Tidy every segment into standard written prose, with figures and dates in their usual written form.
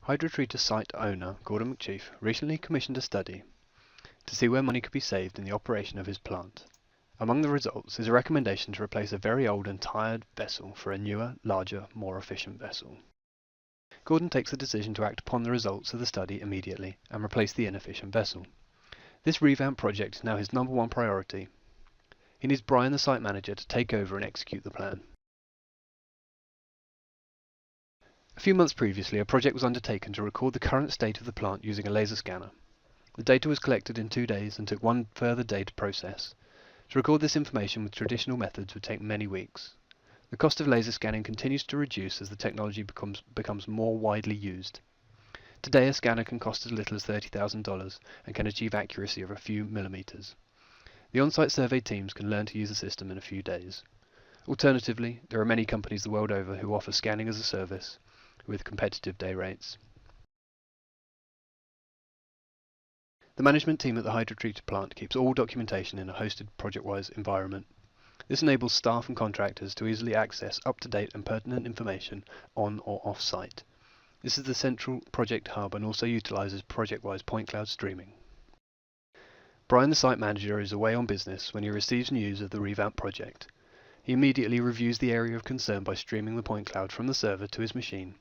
Hydrotreater site owner Gordon McChief recently commissioned a study to see where money could be saved in the operation of his plant. Among the results is a recommendation to replace a very old and tired vessel for a newer, larger, more efficient vessel. Gordon takes the decision to act upon the results of the study immediately and replace the inefficient vessel. This revamp project is now his #1 priority. He needs Brian, the site manager, to take over and execute the plan. A few months previously, a project was undertaken to record the current state of the plant using a laser scanner. The data was collected in 2 days and took 1 further day to process. To record this information with traditional methods would take many weeks. The cost of laser scanning continues to reduce as the technology becomes more widely used. Today, a scanner can cost as little as $30,000 and can achieve accuracy of a few millimeters. The on-site survey teams can learn to use the system in a few days. Alternatively, there are many companies the world over who offer scanning as a service with competitive day rates. The management team at the hydrotreater plant keeps all documentation in a hosted ProjectWise environment. This enables staff and contractors to easily access up-to-date and pertinent information on or off-site. This is the central project hub and also utilizes ProjectWise pointcloud streaming. Brian, the site manager, is away on business when he receives news of the revamp project. He immediately reviews the area of concern by streaming the point cloud from the server to his machine.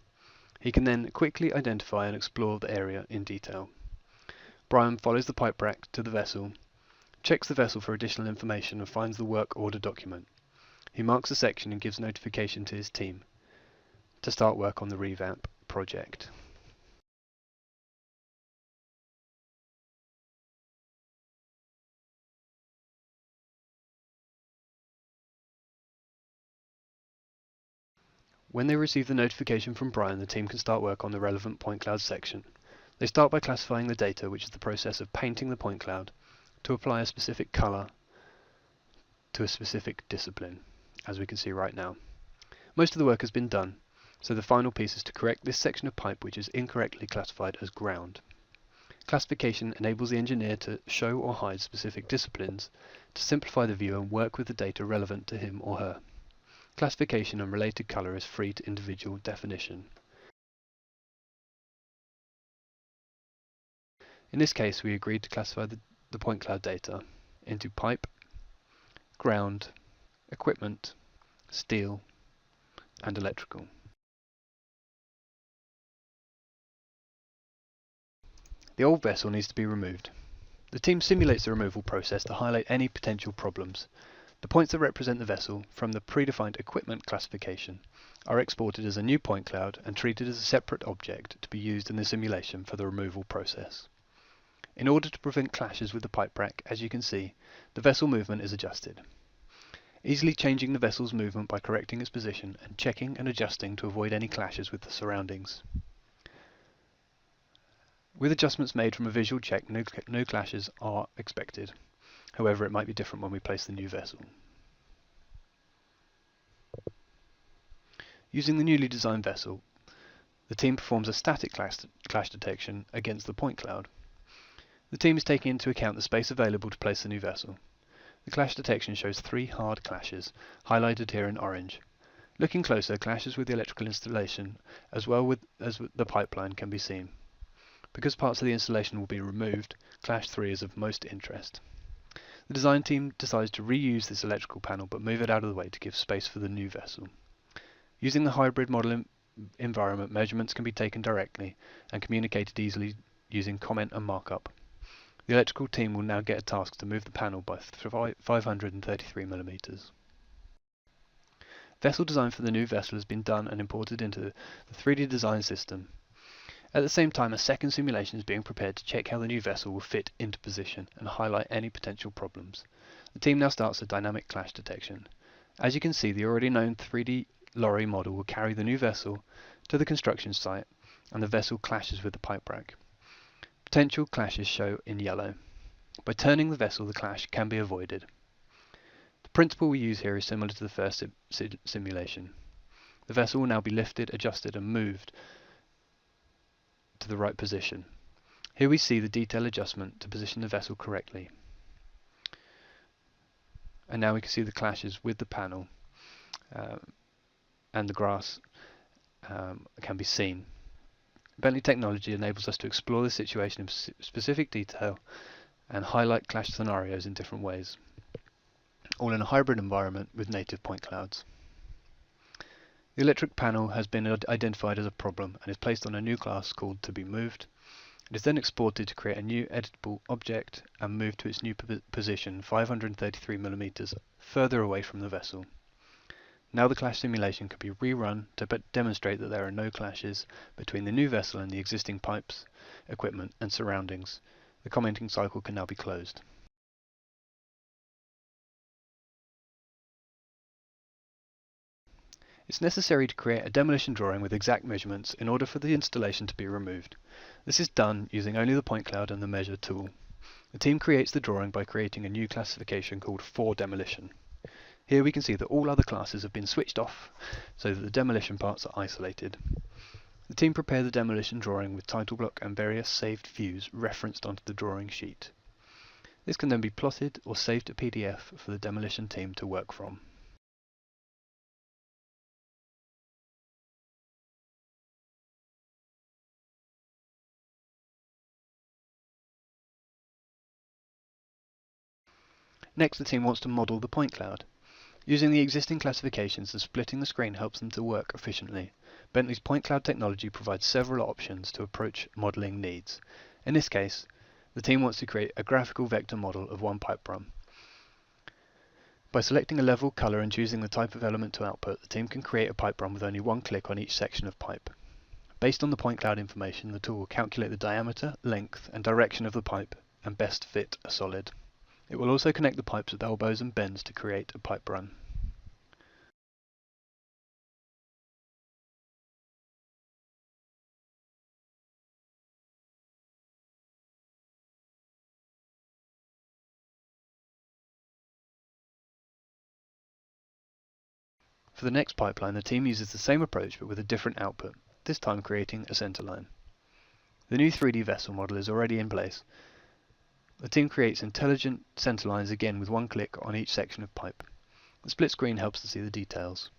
He can then quickly identify and explore the area in detail. Brian follows the pipe rack to the vessel, checks the vessel for additional information and finds the work order document. He marks the section and gives notification to his team to start work on the revamp project. When they receive the notification from Brian, the team can start work on the relevant point cloud section. They start by classifying the data, which is the process of painting the point cloud to apply a specific color to a specific discipline, as we can see right now. Most of the work has been done, so the final piece is to correct this section of pipe which is incorrectly classified as ground. Classification enables the engineer to show or hide specific disciplines, to simplify the view and work with the data relevant to him or her. Classification and related color is free to individual definition. In this case, we agreed to classify the point cloud data into pipe, ground, equipment, steel, and electrical. The old vessel needs to be removed. The team simulates the removal process to highlight any potential problems. The points that represent the vessel from the predefined equipment classification are exported as a new point cloud and treated as a separate object to be used in the simulation for the removal process. In order to prevent clashes with the pipe rack, as you can see, the vessel movement is adjusted. Easily changing the vessel's movement by correcting its position and checking and adjusting to avoid any clashes with the surroundings. With adjustments made from a visual check, no clashes are expected. However, it might be different when we place the new vessel. Using the newly designed vessel, the team performs a static clash detection against the point cloud. The team is taking into account the space available to place the new vessel. The clash detection shows 3 hard clashes, highlighted here in orange. Looking closer, clashes with the electrical installation as well as the pipeline can be seen. Because parts of the installation will be removed, clash 3 is of most interest. The design team decides to reuse this electrical panel but move it out of the way to give space for the new vessel. Using the hybrid model environment, measurements can be taken directly and communicated easily using comment and markup. The electrical team will now get a task to move the panel by 533 millimeters. Vessel design for the new vessel has been done and imported into the 3D design system. At the same time, a second simulation is being prepared to check how the new vessel will fit into position and highlight any potential problems. The team now starts a dynamic clash detection. As you can see, the already known 3D lorry model will carry the new vessel to the construction site and the vessel clashes with the pipe rack. Potential clashes show in yellow. By turning the vessel, the clash can be avoided. The principle we use here is similar to the first simulation. The vessel will now be lifted, adjusted and moved to the right position. Here we see the detail adjustment to position the vessel correctly. And now we can see the clashes with the panel and the grass can be seen. Bentley technology enables us to explore the situation in specific detail and highlight clash scenarios in different ways, all in a hybrid environment with native point clouds. The electric panel has been identified as a problem and is placed on a new class called To Be Moved. It is then exported to create a new editable object and moved to its new position 533 mm further away from the vessel. Now the clash simulation can be rerun to demonstrate that there are no clashes between the new vessel and the existing pipes, equipment and surroundings. The commenting cycle can now be closed. It's necessary to create a demolition drawing with exact measurements in order for the installation to be removed. This is done using only the point cloud and the measure tool. The team creates the drawing by creating a new classification called For Demolition. Here we can see that all other classes have been switched off so that the demolition parts are isolated. The team prepare the demolition drawing with title block and various saved views referenced onto the drawing sheet. This can then be plotted or saved to PDF for the demolition team to work from. Next, the team wants to model the point cloud. Using the existing classifications and splitting the screen helps them to work efficiently. Bentley's point cloud technology provides several options to approach modeling needs. In this case, the team wants to create a graphical vector model of one pipe run. By selecting a level, color and choosing the type of element to output, the team can create a pipe run with only one click on each section of pipe. Based on the point cloud information, the tool will calculate the diameter, length and direction of the pipe and best fit a solid. It will also connect the pipes with elbows and bends to create a pipe run. For the next pipeline, the team uses the same approach but with a different output, this time creating a centerline. The new 3D vessel model is already in place. The team creates intelligent centerlines again with one click on each section of pipe. The split screen helps to see the details,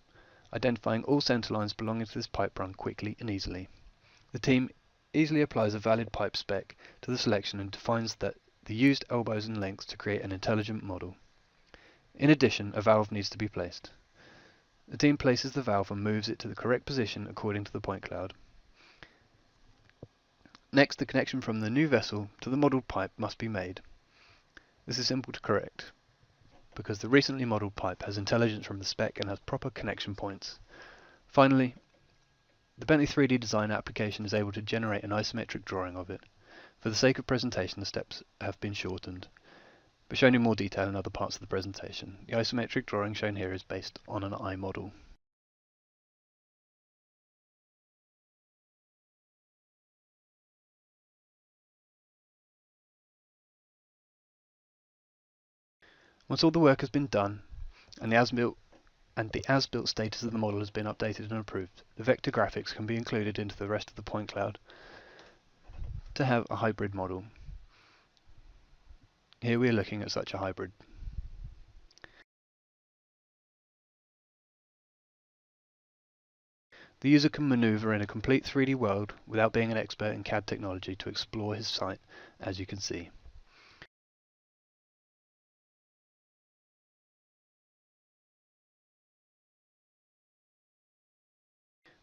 identifying all centerlines belonging to this pipe run quickly and easily. The team easily applies a valid pipe spec to the selection and defines the used elbows and lengths to create an intelligent model. In addition, a valve needs to be placed. The team places the valve and moves it to the correct position according to the point cloud. Next, the connection from the new vessel to the modelled pipe must be made. This is simple to correct, because the recently modelled pipe has intelligence from the spec and has proper connection points. Finally, the Bentley 3D design application is able to generate an isometric drawing of it. For the sake of presentation, the steps have been shortened, but shown in more detail in other parts of the presentation. The isometric drawing shown here is based on an eye model. Once all the work has been done and the as-built status of the model has been updated and approved, the vector graphics can be included into the rest of the point cloud to have a hybrid model. Here we are looking at such a hybrid. The user can maneuver in a complete 3D world without being an expert in CAD technology to explore his site, as you can see.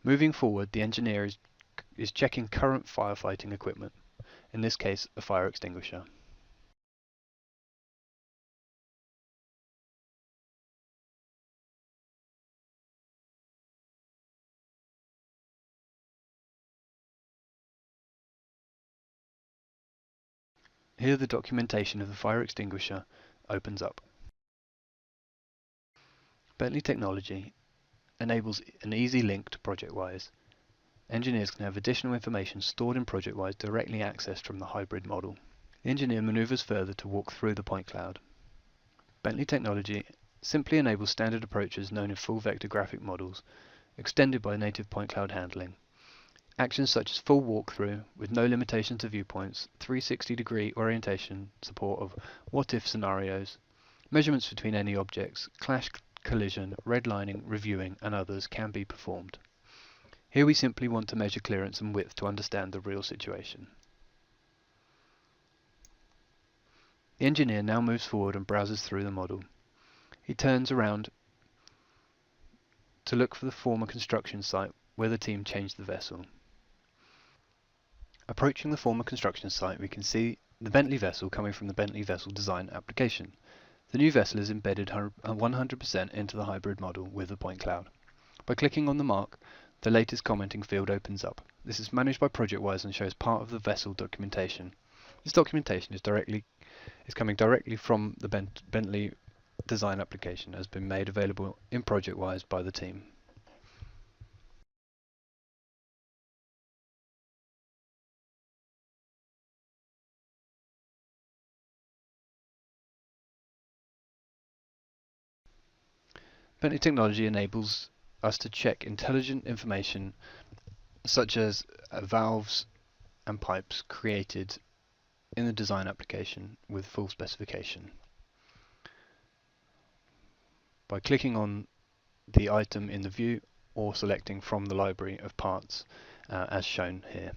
Moving forward, the engineer is checking current firefighting equipment, in this case a fire extinguisher. Here the documentation of the fire extinguisher opens up. Bentley technology enables an easy link to ProjectWise. Engineers can have additional information stored in ProjectWise directly accessed from the hybrid model. The engineer maneuvers further to walk through the point cloud. Bentley technology simply enables standard approaches known in full vector graphic models, extended by native point cloud handling. Actions such as full walkthrough with no limitation to viewpoints, 360-degree orientation, support of what-if scenarios, measurements between any objects, clash collision, redlining, reviewing and others can be performed. Here we simply want to measure clearance and width to understand the real situation. The engineer now moves forward and browses through the model. He turns around to look for the former construction site where the team changed the vessel. Approaching the former construction site, we can see the Bentley vessel coming from the Bentley vessel design application. The new vessel is embedded 100% into the hybrid model with the point cloud. By clicking on the mark, the latest commenting field opens up. This is managed by ProjectWise and shows part of the vessel documentation. This documentation is coming directly from the Bentley design application, has been made available in ProjectWise by the team. Bentley technology enables us to check intelligent information such as valves and pipes created in the design application with full specification. By clicking on the item in the view or selecting from the library of parts as shown here.